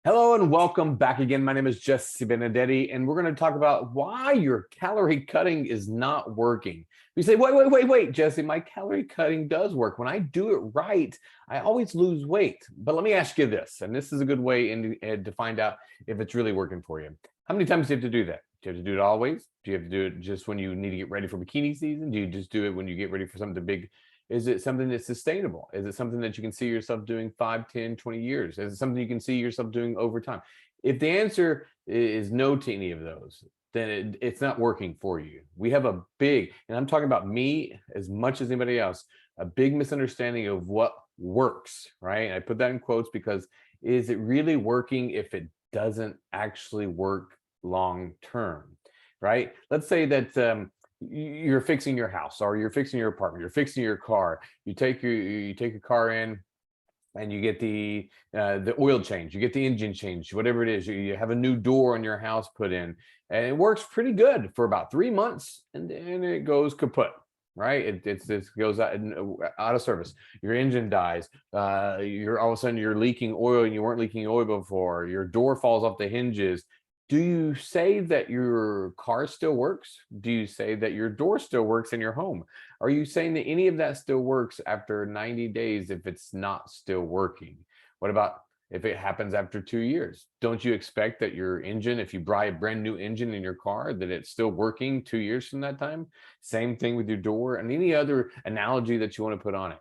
Hello and welcome back again. My name is Jesse Benedetti, and we're going to talk about why your calorie cutting is not working. You say, wait, Jesse, my calorie cutting does work. When I do it right, I always lose weight. But let me ask you this, and this is a good way to find out if it's really working for you. How many times do you have to do that? Do you have to do it always? Do you have to do it just when you need to get ready for bikini season? Do you just do it when you get ready for something big? Is it something that's sustainable? Is it something that you can see yourself doing 5, 10, 20 years? Is it something you can see yourself doing over time? If the answer is no to any of those, then it's not working for you. We have a big, and I'm talking about me as much as anybody else, a big misunderstanding of what works, right? And I put that in quotes because is it really working if it doesn't actually work long term, right? Let's say that you're fixing your house or you're fixing your apartment, you're fixing your car. You take your car in and you get the oil change, you get the engine change, whatever it is. You have a new door on your house put in, and it works pretty good for about 3 months, and then it goes kaput. Right, it goes out of service. Your engine dies. You're all of a sudden you're leaking oil, and you weren't leaking oil before. Your door falls off the hinges. Do you say that your car still works? Do you say that your door still works in your home? Are you saying that any of that still works after 90 days if it's not still working? What about if it happens after 2 years? Don't you expect that your engine, if you buy a brand new engine in your car, that it's still working 2 years from that time? Same thing with your door and any other analogy that you want to put on it.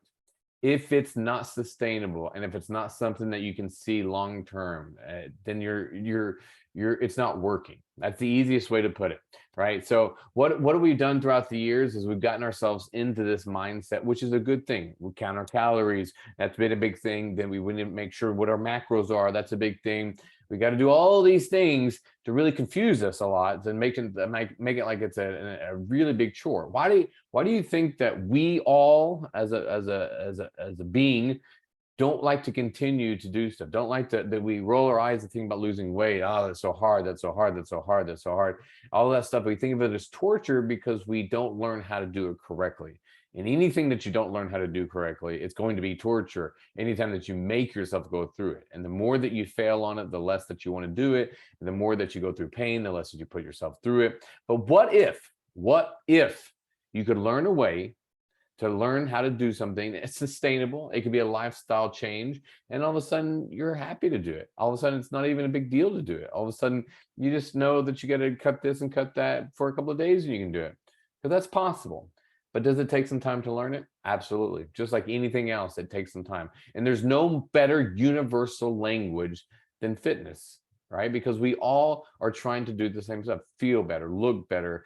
If it's not sustainable and if it's not something that you can see long term, then it's not working. That's the easiest way to put it, right? So what have we done throughout the years is we've gotten ourselves into this mindset, which is a good thing. We count our calories. That's been a big thing. Then we want to make sure what our macros are. That's a big thing. We got to do all these things to really confuse us a lot and make it like it's a really big chore. Why do you think that we all as a being don't like to continue to do stuff? Don't like that we roll our eyes and think about losing weight. Oh, that's so hard. That's so hard. That's so hard. That's so hard. All that stuff. We think of it as torture because we don't learn how to do it correctly. And anything that you don't learn how to do correctly, it's going to be torture anytime that you make yourself go through it. And the more that you fail on it, the less that you want to do it. And the more that you go through pain, the less that you put yourself through it. But what if you could learn a way to learn how to do something that's sustainable? It could be a lifestyle change, and all of a sudden you're happy to do it. All of a sudden it's not even a big deal to do it. All of a sudden you just know that you got to cut this and cut that for a couple of days and you can do it. Because that's possible. But does it take some time to learn it? Absolutely. Just like anything else, it takes some time. And there's no better universal language than fitness, right? Because we all are trying to do the same stuff: feel better, look better,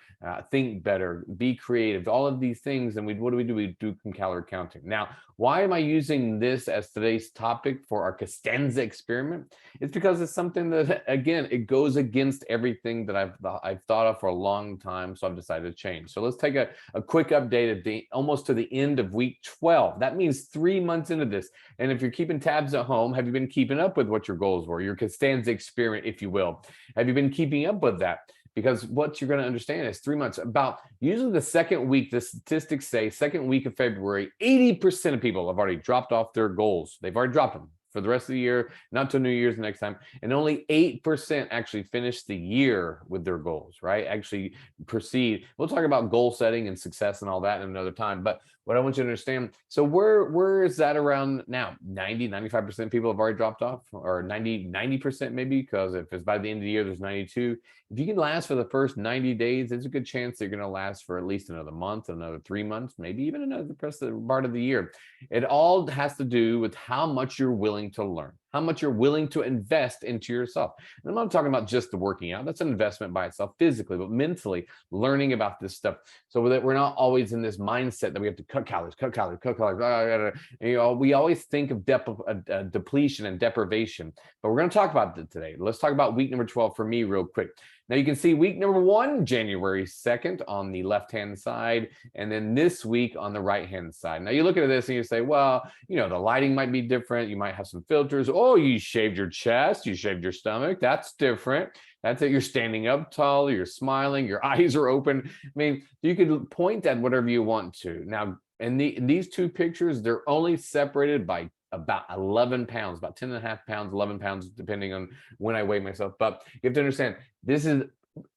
think better, be creative, all of these things. And what do? We do some calorie counting. Now, why am I using this as today's topic for our Costanza experiment? It's because it's something that, again, it goes against everything that I've thought of for a long time. So I've decided to change. So let's take a quick update at almost to the end of week 12. That means 3 months into this. And if you're keeping tabs at home, have you been keeping up with what your goals were, your Costanza experiment, if you will? Have you been keeping up with that? Because what you're going to understand is 3 months, about usually the second week, the statistics say second week of February, 80% of people have already dropped off their goals. They've already dropped them for the rest of the year, not till New Year's next time. And only 8% actually finish the year with their goals, right? Actually proceed. We'll talk about goal setting and success and all that in another time. But what I want you to understand, so where is that around now? 95% people have already dropped off, or 90% maybe, because if it's by the end of the year, there's 92. If you can last for the first 90 days, there's a good chance that you're going to last for at least another month, another 3 months, maybe even another part of the year. It all has to do with how much you're willing to learn, how much you're willing to invest into yourself. And I'm not talking about just the working out. That's an investment by itself physically, but mentally learning about this stuff so that we're not always in this mindset that we have to cut calories, cut calories, cut calories. We always think of depletion and deprivation, but we're going to talk about that today. Let's talk about week number 12 for me real quick. Now you can see week number 1, January 2nd on the left-hand side, and then this week on the right-hand side. Now you look at this and you say, well, the lighting might be different. You might have some filters. Oh, you shaved your chest, you shaved your stomach. That's different. That's it. You're standing up tall, you're smiling, your eyes are open. I mean, you could point at whatever you want to. Now, in these two pictures, they're only separated by about 11 pounds, about 10 and a half pounds, 11 pounds, depending on when I weigh myself. But you have to understand, this is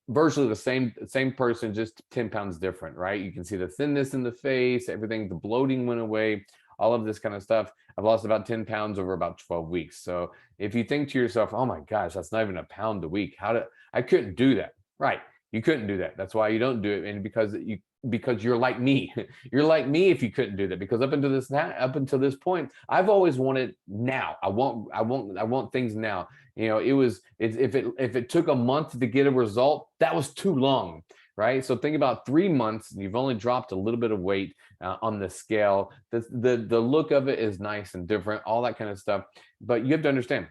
virtually the same person, just 10 pounds different, right? You can see the thinness in the face, everything, the bloating went away, all of this kind of stuff. I've lost about 10 pounds over about 12 weeks. So if you think to yourself, oh my gosh, that's not even a pound a week. I couldn't do that. Right. You couldn't do that. That's why you don't do it. And because you're like me. You're like me if you couldn't do that, because up until this point, I've always wanted now. I want things now. You know, if it took a month to get a result, that was too long, right? So think about 3 months and you've only dropped a little bit of weight on the scale. The look of it is nice and different, all that kind of stuff. But you have to understand,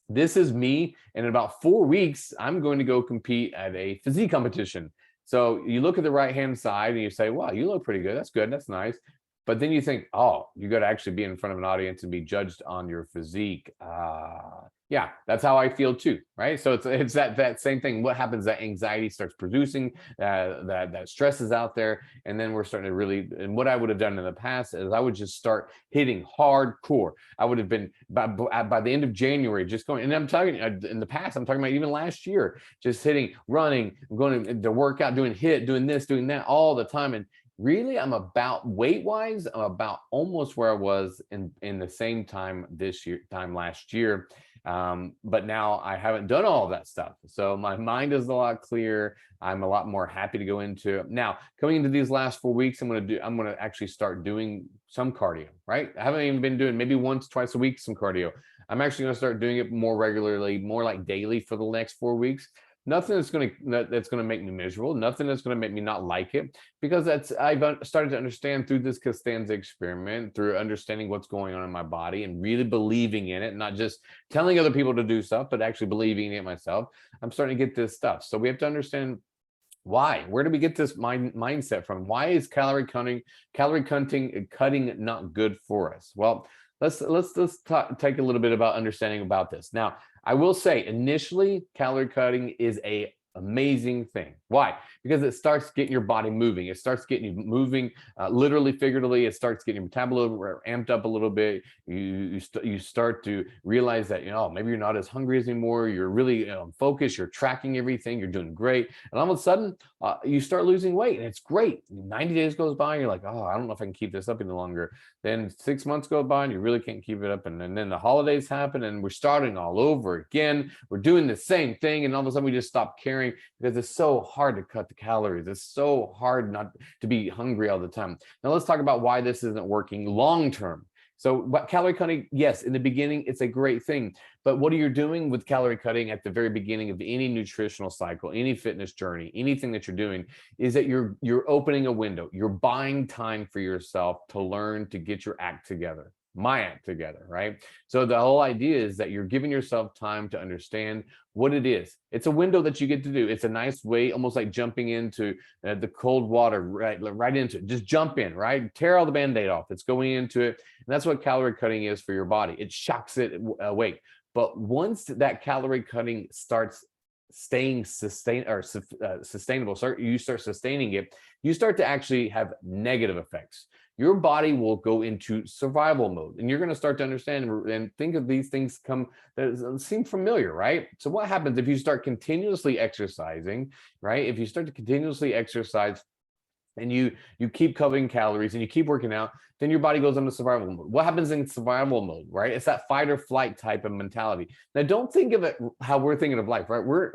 this is me, and in about 4 weeks, I'm going to go compete at a physique competition. So you look at the right-hand side and you say, wow, you look pretty good. That's good. That's nice. But then you think, oh, you got to actually be in front of an audience and be judged on your physique. Yeah, that's how I feel too, right? So it's that same thing. What happens? That anxiety starts producing, that stress is out there, and then we're starting to really. And what I would have done in the past is I would just start hitting hardcore. I would have been by the end of January just going. And I'm talking in the past. I'm talking about even last year, just hitting, running, going to work out, doing this, doing that all the time, and really, I'm about weight-wise, I'm about almost where I was in the same time last year. But now I haven't done all of that stuff. So my mind is a lot clearer. I'm a lot more happy to go into it. Now, coming into these last 4 weeks, I'm gonna actually start doing some cardio, right? I haven't even been doing, maybe once, twice a week, some cardio. I'm actually gonna start doing it more regularly, more like daily for the next 4 weeks. Nothing that's going to make me miserable. Nothing that's going to make me not like it, because I've started to understand through this Costanza experiment, through understanding what's going on in my body and really believing in it, not just telling other people to do stuff, but actually believing in it myself. I'm starting to get this stuff. So we have to understand why. Where do we get this mindset from? Why is calorie cutting not good for us? Well, let's take a little bit about understanding about this. Now, I will say initially, calorie cutting is a amazing thing. Why? Because it starts getting your body moving. It starts getting you moving, literally, figuratively. It starts getting your metabolism amped up a little bit. You start to realize that, maybe you're not as hungry as anymore. You're really focused. You're tracking everything. You're doing great. And all of a sudden, you start losing weight, and it's great. 90 days goes by, and you're like, oh, I don't know if I can keep this up any longer. Then 6 months go by, and you really can't keep it up. And then the holidays happen, and we're starting all over again. We're doing the same thing, and all of a sudden we just stop caring, because it's so hard to cut the calories. It's so hard not to be hungry all the time. Now let's talk about why this isn't working long term. So calorie cutting, yes, in the beginning, it's a great thing. But what are you doing with calorie cutting at the very beginning of any nutritional cycle, any fitness journey, anything that you're doing, is that you're opening a window. You're buying time for yourself to learn to get your act together. My act together, right? So the whole idea is that you're giving yourself time to understand what it is. It's a window that you get to do. It's a nice way, almost like jumping into the cold water, right into it. Just jump in, right? Tear all the Band-Aid off. It's going into it. And that's what calorie cutting is for your body. It shocks it awake. But once that calorie cutting starts staying sustainable, you start sustaining it, you start to actually have negative effects. Your body will go into survival mode, and you're going to start to understand and think of these things that seem familiar, right? So what happens if you start continuously exercising, right? If you start to continuously exercise and you keep cutting calories and you keep working out, then your body goes into survival mode. What happens in survival mode, right? It's that fight or flight type of mentality. Now, don't think of it how we're thinking of life, right? We're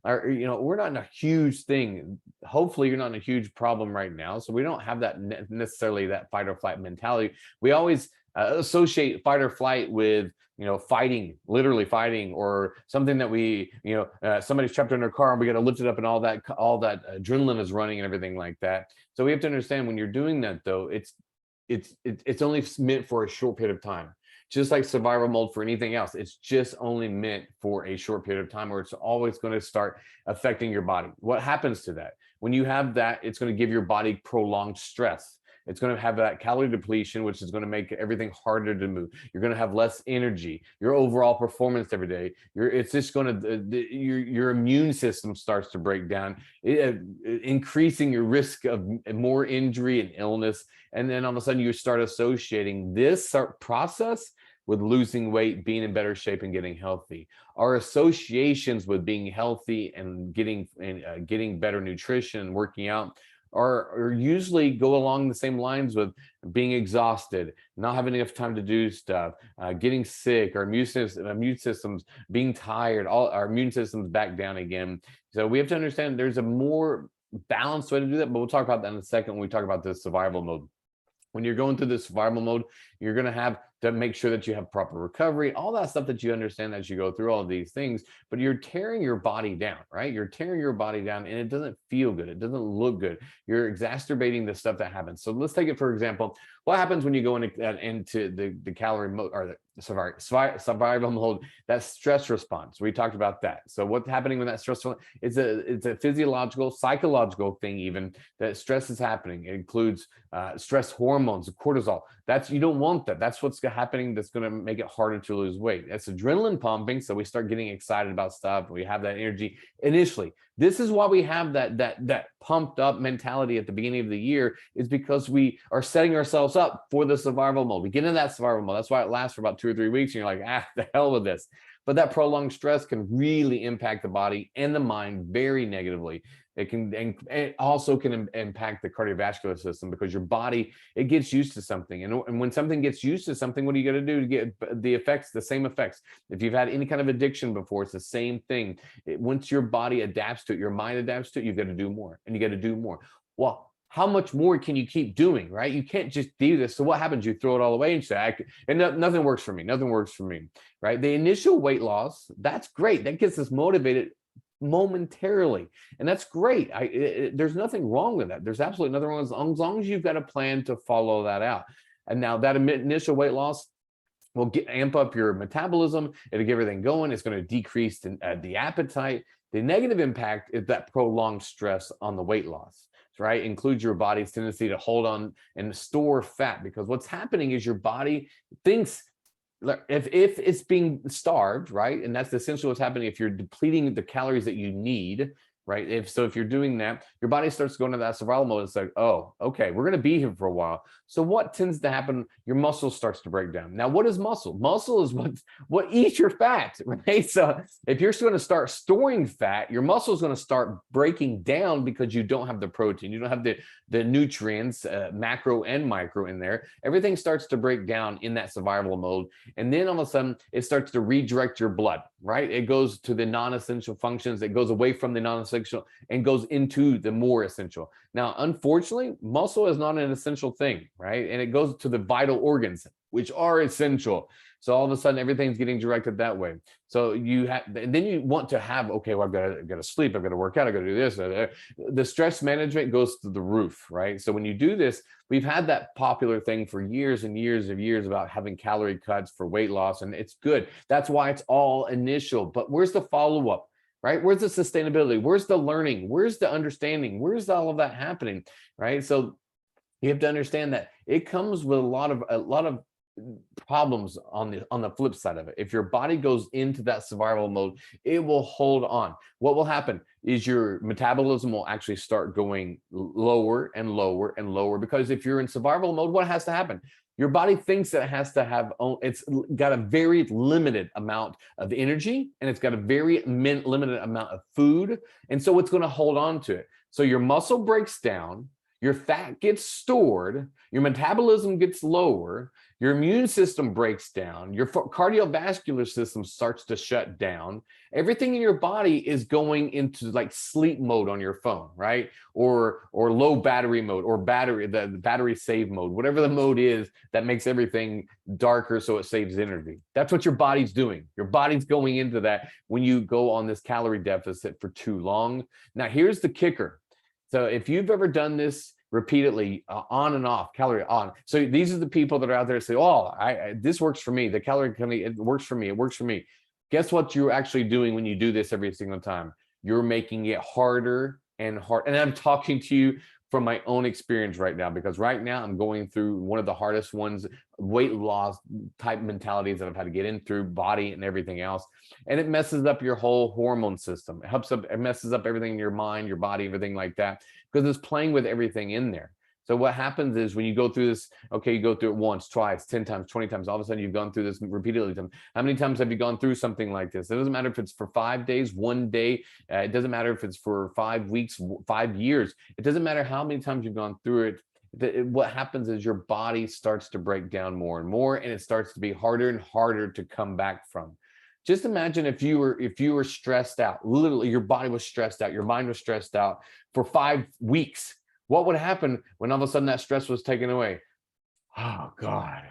not in a huge thing. Hopefully, you're not in a huge problem right now, so we don't have that necessarily that fight or flight mentality. We always associate fight or flight with fighting, literally fighting, or something that we somebody's trapped in their car and we got to lift it up, and all that adrenaline is running and everything like that. So we have to understand, when you're doing that, though, it's only meant for a short period of time. Just like survival mode for anything else, it's just only meant for a short period of time, or it's always going to start affecting your body. What happens to that? When you have that, it's going to give your body prolonged stress. It's going to have that calorie depletion, which is going to make everything harder to move. You're going to have less energy. Your overall performance every day. It's just going to your immune system starts to break down, increasing your risk of more injury and illness. And then all of a sudden you start associating this process with losing weight, being in better shape, and getting healthy. Our associations with being healthy and getting better nutrition, working out, are usually go along the same lines with being exhausted, not having enough time to do stuff, getting sick, our immune systems being tired, all our immune systems back down again. So we have to understand there's a more balanced way to do that, but we'll talk about that in a second when we talk about the survival mode. When you're going through this survival mode, you're going to have to make sure that you have proper recovery, all that stuff that you understand as you go through all of these things, but you're tearing your body down, right? You're tearing your body down and it doesn't feel good. It doesn't look good. You're exacerbating the stuff that happens. So let's take it, for example, what happens when you go into the calorie mode, or the survival mode, that stress response. We talked about that. So what's happening when that stress, it's a physiological, psychological thing even, that stress is happening. It includes stress hormones, cortisol. You don't want that. That's what's happening. That's going to make it harder to lose weight. That's adrenaline pumping. So we start getting excited about stuff. We have that energy initially. This is why we have that pumped up mentality at the beginning of the year, is because we are setting ourselves up for the survival mode. We get into that survival mode. That's why it lasts for about 2 or 3 weeks. And you're like, the hell with this. But that prolonged stress can really impact the body and the mind very negatively. It can, and it also can impact the cardiovascular system, because your body, it gets used to something. And when something gets used to something, what do you got to do to get the effects, the same effects? If you've had any kind of addiction before, it's the same thing. Once your body adapts to it, your mind adapts to it, you've got to do more, and you got to do more. Well, how much more can you keep doing, right? You can't just do this. So what happens? You throw it all away and say, nothing works for me. Nothing works for me, right? The initial weight loss, that's great. That gets us motivated momentarily, and that's great. There's nothing wrong with that. There's absolutely nothing wrong, as long as you've got a plan to follow that out. And now that initial weight loss will amp up your metabolism. It'll get everything going. It's going to decrease the appetite. The negative impact is that prolonged stress on the weight loss, right? Includes your body's tendency to hold on and store fat, because what's happening is your body thinks, if it's being starved, right? And that's essentially what's happening. If you're depleting the calories that you need, right? If you're doing that, your body starts going to that survival mode. It's like, oh, okay, we're going to be here for a while. So what tends to happen? Your muscle starts to break down. Now, what is muscle? Muscle is what eats your fat, right? So if you're going to start storing fat, your muscle is going to start breaking down, because you don't have the protein, you don't have the nutrients, macro and micro in there. Everything starts to break down in that survival mode. And then all of a sudden it starts to redirect your blood, right? It goes to the non-essential functions. It goes away from the non-essential and goes into the more essential. Now, unfortunately, muscle is not an essential thing, right? And it goes to the vital organs, which are essential. So all of a sudden, everything's getting directed that way. So and then you want to have, okay, well, I've got to sleep, I've got to work out, I've got to do this. The stress management goes to the roof, right? So when you do this, we've had that popular thing for years and years of years about having calorie cuts for weight loss, and it's good. That's why it's all initial. But where's the follow-up? Right? Where's the sustainability? Where's the learning? Where's the understanding? Where's all of that happening? Right? So you have to understand that it comes with a lot of problems on the flip side of it. If your body goes into that survival mode, it will hold on. What will happen is your metabolism will actually start going lower and lower and lower, because if you're in survival mode, what has to happen? Your body thinks that it has to have, it's got a very limited amount of energy, and it's got a very limited amount of food. And so it's going to hold on to it. So your muscle breaks down, your fat gets stored, your metabolism gets lower, your immune system breaks down, your cardiovascular system starts to shut down. Everything in your body is going into like sleep mode on your phone, right? Or low battery mode, or the battery save mode, whatever the mode is that makes everything darker so it saves energy. That's what your body's doing. Your body's going into that when you go on this calorie deficit for too long. Now, here's the kicker. So if you've ever done this repeatedly, on and off, calorie on. So these are the people that are out there that say, oh, this works for me. The calorie company, it works for me. It works for me. Guess what you're actually doing when you do this every single time? You're making it harder and harder. And I'm talking to you from my own experience right now, because right now I'm going through one of the hardest ones, weight loss type mentalities that I've had to get in through body and everything else. And it messes up your whole hormone system. It messes up everything in your mind, your body, everything like that, because it's playing with everything in there. So what happens is when you go through this, okay, you go through it once, twice, 10 times, 20 times, all of a sudden you've gone through this repeatedly. How many times have you gone through something like this? It doesn't matter if it's for 5 days, 1 day. It doesn't matter if it's for 5 weeks, 5 years. It doesn't matter how many times you've gone through it. What happens is your body starts to break down more and more, and it starts to be harder and harder to come back from. Just imagine if you were stressed out, literally your body was stressed out, your mind was stressed out for 5 weeks. What would happen when all of a sudden that stress was taken away? Oh God,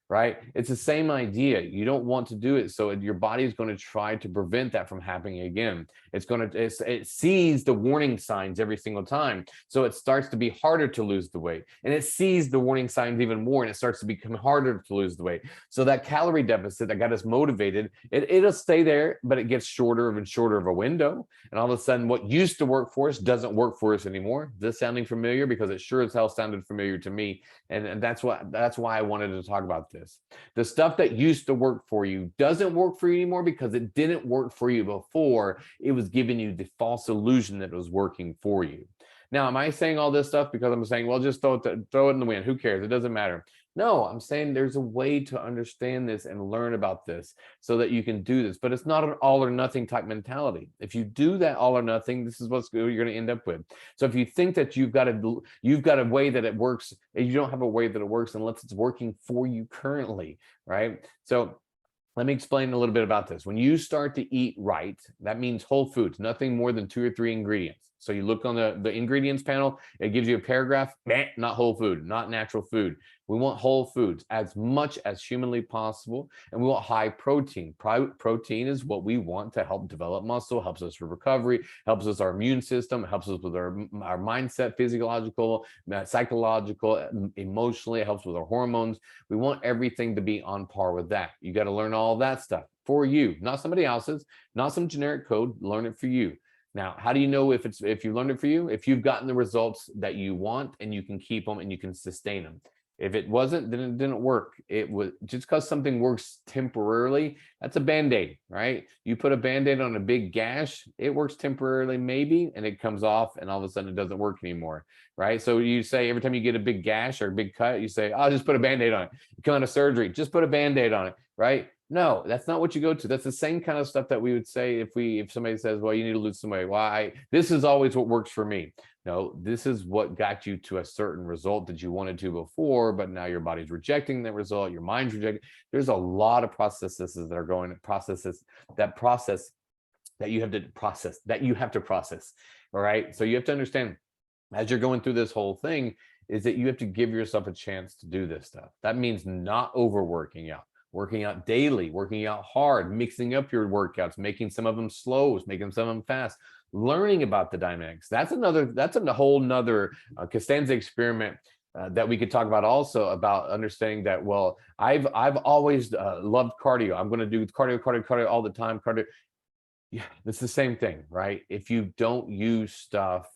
right? It's the same idea. You don't want to do it. So your body is going to try to prevent that from happening again. It sees the warning signs every single time. So it starts to be harder to lose the weight, and it sees the warning signs even more, and it starts to become harder to lose the weight. So that calorie deficit that got us motivated, it'll stay there, but it gets shorter and shorter of a window. And all of a sudden what used to work for us doesn't work for us anymore. Is this sounding familiar? Because it sure as hell sounded familiar to me. And that's why I wanted to talk about this. The stuff that used to work for you doesn't work for you anymore because it didn't work for you before. It was giving you the false illusion that it was working for you. Now, am I saying all this stuff because I'm saying, well, just throw it in the wind? Who cares? It doesn't matter. No, I'm saying there's a way to understand this and learn about this so that you can do this. But it's not an all or nothing type mentality. If you do that all or nothing, this is what you're going to end up with. So if you think that you've got a way that it works, and you don't have a way that it works unless it's working for you currently, right? So let me explain a little bit about this. When you start to eat right, that means whole foods, nothing more than 2 or 3 ingredients. So you look on the ingredients panel, it gives you a paragraph, not whole food, not natural food. We want whole foods as much as humanly possible, and we want high protein. Protein is what we want to help develop muscle, helps us with recovery, helps us our immune system, helps us with our mindset, physiological, psychological, emotionally, it helps with our hormones. We want everything to be on par with that. You got to learn all that stuff for you, not somebody else's, not some generic code. Learn it for you. Now, how do you know if you learned it for you? If you've gotten the results that you want and you can keep them and you can sustain them. If it wasn't, then it didn't work. It was just because something works temporarily, that's a Band-Aid, right? You put a Band-Aid on a big gash, it works temporarily maybe, and it comes off and all of a sudden it doesn't work anymore, right? So you say every time you get a big gash or a big cut, you say, I'll just put a Band-Aid on it. You come out of surgery, just put a Band-Aid on it, right? No, that's not what you go to. That's the same kind of stuff that we would say if somebody says, well, you need to lose some weight. Why? This is always what works for me. No, this is what got you to a certain result that you wanted to before, but now your body's rejecting that result, your mind's rejecting. There's a lot of processes that are going to processes that you have to process. All right. So you have to understand as you're going through this whole thing is that you have to give yourself a chance to do this stuff. That means not overworking out. Working out daily, working out hard, mixing up your workouts, making some of them slow, making some of them fast, learning about the dynamics. That's a whole nother Costanza experiment that we could talk about also, about understanding that, well, I've always loved cardio. I'm going to do cardio all the time. Cardio. Yeah, it's the same thing, right? If you don't use stuff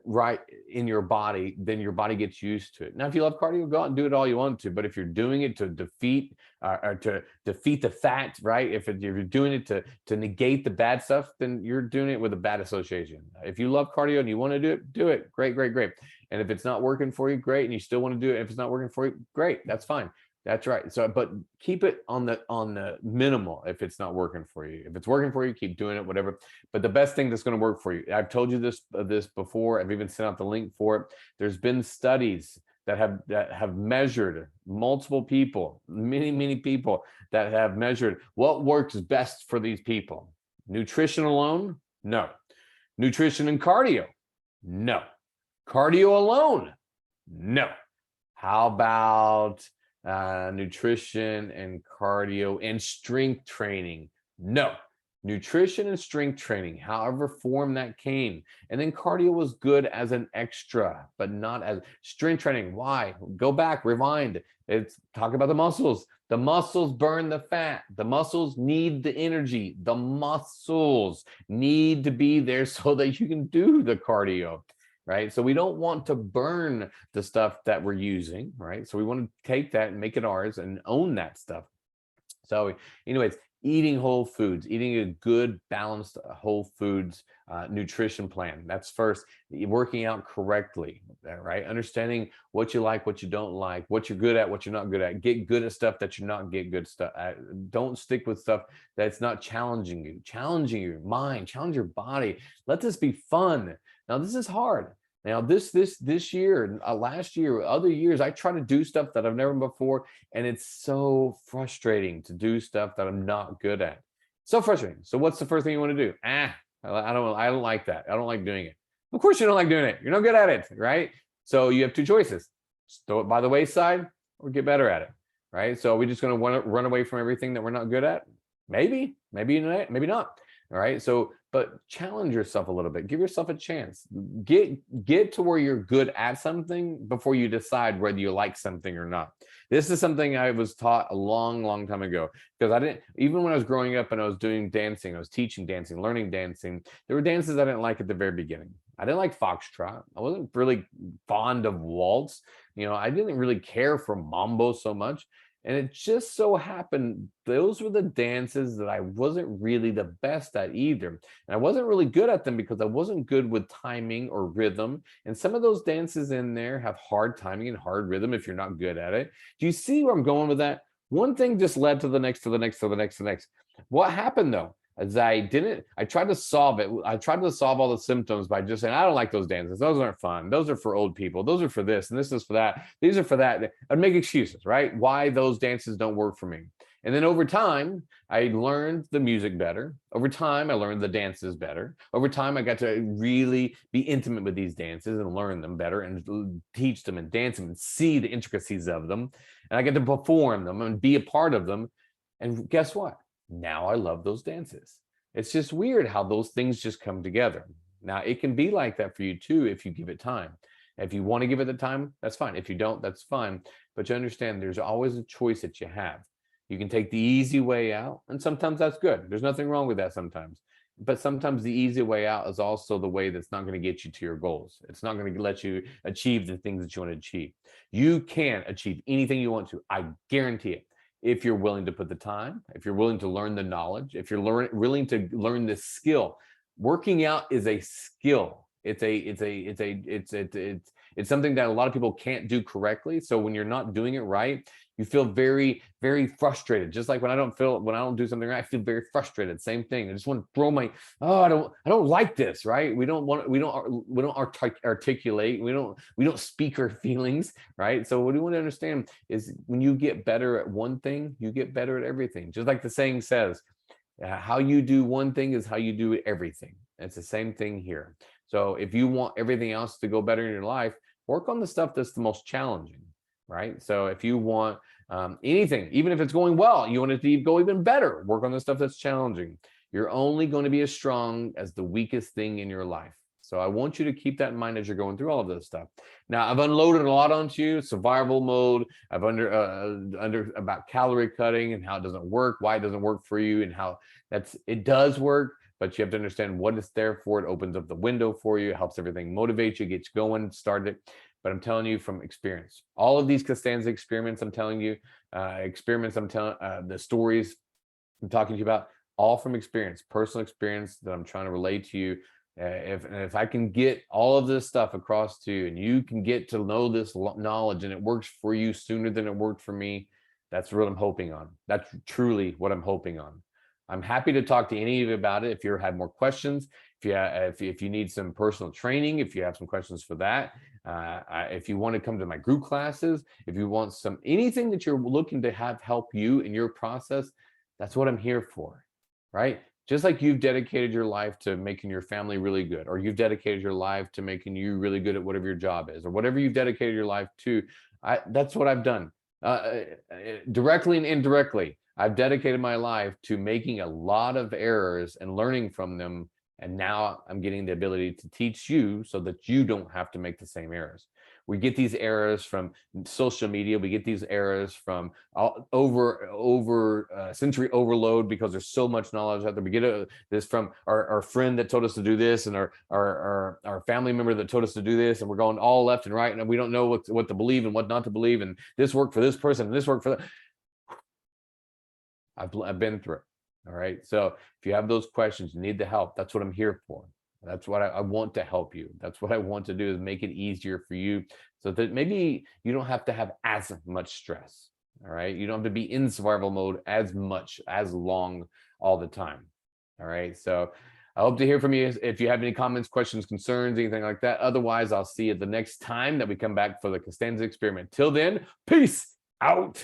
right in your body, then your body gets used to it. Now, if you love cardio, go out and do it all you want to. But if you're doing it to defeat or to defeat the fat, right? If you're doing it to negate the bad stuff, then you're doing it with a bad association. If you love cardio and you want to do it. Great. And if it's not working for you, great. And you still want to do it. If it's not working for you, great. That's fine. That's right. So, but keep it on the minimal if it's not working for you. If it's working for you, keep doing it, whatever. But the best thing that's going to work for you, I've told you this before. I've even sent out the link for it. There's been studies that have measured multiple people, many people that have measured what works best for these people. Nutrition alone? No. Nutrition and cardio? No. Cardio alone? No. How about nutrition and cardio and strength training? No. Nutrition and strength training, however form that came. And then cardio was good as an extra, but not as strength training. Why? Go back, rewind. It's talk about the muscles. The muscles burn the fat. The muscles need the energy. The muscles need to be there so that you can do the cardio. right? So we don't want to burn the stuff that we're using, right? So we want to take that and make it ours and own that stuff. So, anyways, eating whole foods, eating a good, balanced whole foods nutrition plan. That's first. Working out correctly, right? Understanding what you like, what you don't like, what you're good at, what you're not good at. Get good at stuff that you're not get good stuff at. Don't stick with stuff that's not challenging you. Challenging your mind, challenge your body. Let this be fun. Now, this is hard. Now, this year, last year, other years, I try to do stuff that I've never before, and it's so frustrating to do stuff that I'm not good at. So frustrating. So what's the first thing you want to do? I don't like that. I don't like doing it. Of course you don't like doing it. You're not good at it, right? So you have two choices. Just throw it by the wayside or get better at it, right? So are we just going to run away from everything that we're not good at? Maybe not. All right. So, but challenge yourself a little bit. Give yourself a chance. Get to where you're good at something before you decide whether you like something or not. This is something I was taught a long time ago, because I didn't, even when I was growing up and I was doing dancing, I was teaching dancing, learning dancing. There were dances I didn't like at the very beginning. I didn't like foxtrot. I wasn't really fond of waltz. I didn't really care for mambo so much. And it just so happened those were the dances that I wasn't really the best at either. And I wasn't really good at them because I wasn't good with timing or rhythm. And some of those dances in there have hard timing and hard rhythm if you're not good at it. Do you see where I'm going with that? One thing just led to the next, to the next, to the next, to the next. What happened though? As I tried to solve it. I tried to solve all the symptoms by just saying, I don't like those dances. Those aren't fun. Those are for old people. Those are for this, and this is for that. These are for that. I'd make excuses, right? Why those dances don't work for me. And then over time, I learned the music better. Over time, I learned the dances better. Over time, I got to really be intimate with these dances and learn them better and teach them and dance them and see the intricacies of them. And I get to perform them and be a part of them. And guess what? Now I love those dances. It's just weird how those things just come together. Now, it can be like that for you too if you give it time. If you want to give it the time, that's fine. If you don't, that's fine. But you understand there's always a choice that you have. You can take the easy way out, and sometimes that's good. There's nothing wrong with that sometimes. But sometimes the easy way out is also the way that's not going to get you to your goals. It's not going to let you achieve the things that you want to achieve. You can achieve anything you want to. I guarantee it. If you're willing to put the time, if you're willing to learn the knowledge, if you're willing to learn the skill. Working out is a skill. It's something that a lot of people can't do correctly. So when you're not doing it right, you feel very, very frustrated. Just like when I don't do something right, I feel very frustrated. Same thing. I just want to throw I don't like this, right? We don't articulate. We don't speak our feelings, right? So what we want to understand is when you get better at one thing, you get better at everything. Just like the saying says, how you do one thing is how you do everything. It's the same thing here. So if you want everything else to go better in your life, work on the stuff that's the most challenging, right? So if you want anything, even if it's going well, you want it to go even better, work on the stuff that's challenging. You're only going to be as strong as the weakest thing in your life. So I want you to keep that in mind as you're going through all of this stuff. Now, I've unloaded a lot onto you, survival mode. I've under about calorie cutting and how it doesn't work, why it doesn't work for you, and how it does work. But you have to understand what it's there for. It opens up the window for you. It helps everything motivate you, gets you going, started. But I'm telling you from experience, all of these Costanza experiments, I'm telling you, the stories I'm talking to you about, all from experience, personal experience that I'm trying to relate to you. If I can get all of this stuff across to you and you can get to know this knowledge and it works for you sooner than it worked for me, that's what I'm hoping on. That's truly what I'm hoping on. I'm happy to talk to any of you about it. If you have more questions, if you need some personal training, if you have some questions for that, if you want to come to my group classes, if you want anything that you're looking to have help you in your process, that's what I'm here for, right? Just like you've dedicated your life to making your family really good, or you've dedicated your life to making you really good at whatever your job is, or whatever you've dedicated your life to, that's what I've done, directly and indirectly. I've dedicated my life to making a lot of errors and learning from them. And now I'm getting the ability to teach you so that you don't have to make the same errors. We get these errors from social media. We get these errors from sensory overload because there's so much knowledge out there. We get this from our friend that told us to do this, and our family member that told us to do this, and we're going all left and right, and we don't know what to believe and what not to believe. And this worked for this person, and this worked for that. I've been through it. All right. So if you have those questions, you need the help. That's what I'm here for. That's what I want to help you. That's what I want to do, is make it easier for you so that maybe you don't have to have as much stress. All right. You don't have to be in survival mode as much, as long all the time. All right. So I hope to hear from you if you have any comments, questions, concerns, anything like that. Otherwise, I'll see you the next time that we come back for the Costanza experiment. Till then, peace out.